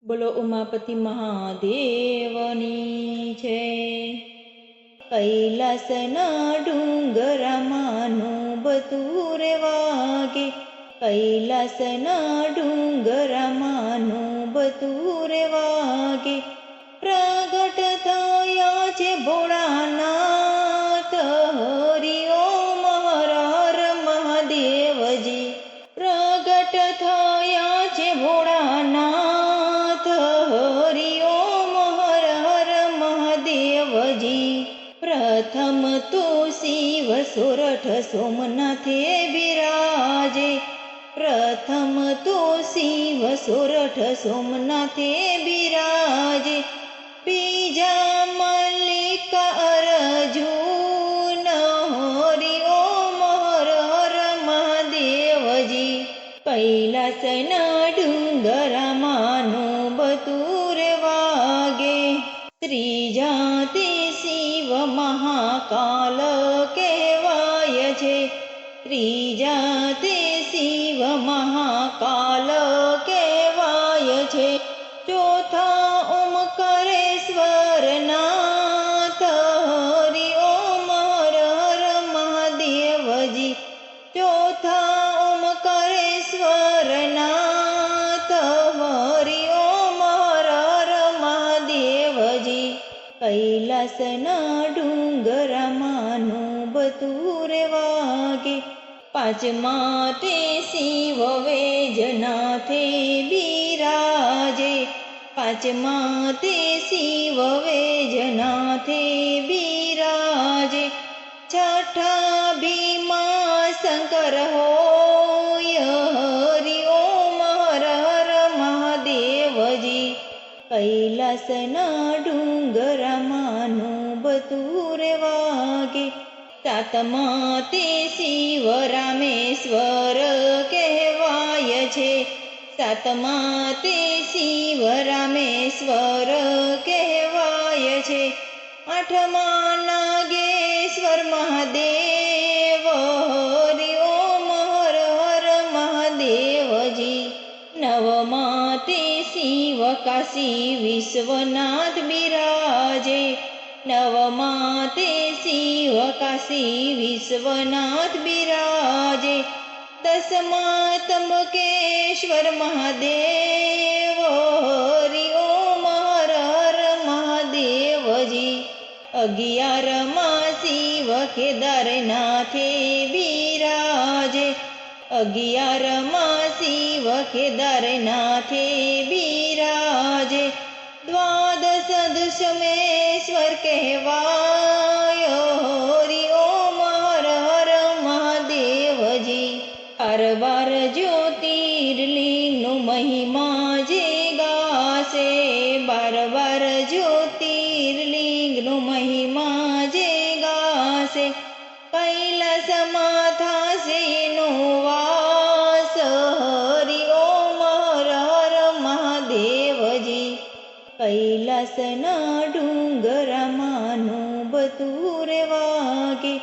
બોલો ઉમાપતિ મહાદેવની છે। કૈલાસના ડુંગરામાંનું બધું રે વાગે, કૈલાસના ડુંગરામાંનું બધું રે વાગે। પ્રગટ થયા છે ભોળાનાથ, હરિ ઓમ હર હર મહાદેવજી। પ્રગટ થયા છે ભોળાનાથ, હરિ ઓમ હર હર મહાદેવજી। પ્રથમ તો શિવ સોરઠ સોમનાથે બિરાજે, પ્રથમ તો શિવ સોરઠ સોમનાથે બિરાજે। બીજા મલ્લિકા અર્જુન, હરિ ઓમ હર હર મહાદેવજી। કૈલાસના ડુંગરામાંનું બધું રે વાગે। ત્રીજા તે શિવ મહાકાલ કહેવાય છે, ત્રીજા તે શિવ મહાકાલ કહેવાય છે। ચોથા ઓમકારેશ્વર નાથ, હરિ ઓમ હર હર મહાદેવજી। ચોથા ઓમકારેશ્વર નાથ, હરિ ઓમ હર હર મહાદેવજી। કૈલાસના ડુંગરામાંનું બધું રે વાગે। પાંચમા તે શિવ વેજનાથે બિરાજે, પાંચમા તે શિવ વેજનાથે બિરાજે। છઠ્ઠા ભીમા શંકર હોય, હરિ ઓમ હર હર મહાદેવજી। કૈલાસના ડુંગરામાંનું બધું રે વાગે। સાતમા તે શિવ રામેશ્વર કહેવાય છે, સાતમા તે શિવ રામેશ્વર કહેવાય છે। આઠમા નાગેશ્વર મહાદેવ, હરિ ઓમ હર હર મહાદેવજી। નવમા તે શિવ કાશી વિશ્વનાથ બિરાજે, નવમા તે શિવ કાશી વિશ્વનાથ બિરાજે। દસમા ત્રંબકેશ્વર મહાદેવ, હરિ ઓમ હર હર મહાદેવજી। અગિયારમાં શિવ કેદારનાથે બિરાજે, અગિયારમાં શિવ કેદારનાથે બિરાજે। દ્વાદશ દશમેશ્વર કહેવાય, હરિ ઓમ હર હર મહાદેવજી। 12 જ્યોતિર્લિંગનો મહિમા જે ગાશે, 12 જ્યોતિર્લિંગનો મહિમા જે ગાશે। કૈલાસમાં થાશે એનો વાસ, હરિ ઓમ હર હર મહાદેવજી। કૈલાસના ડુંગરામાંનું બધું રે વાગે।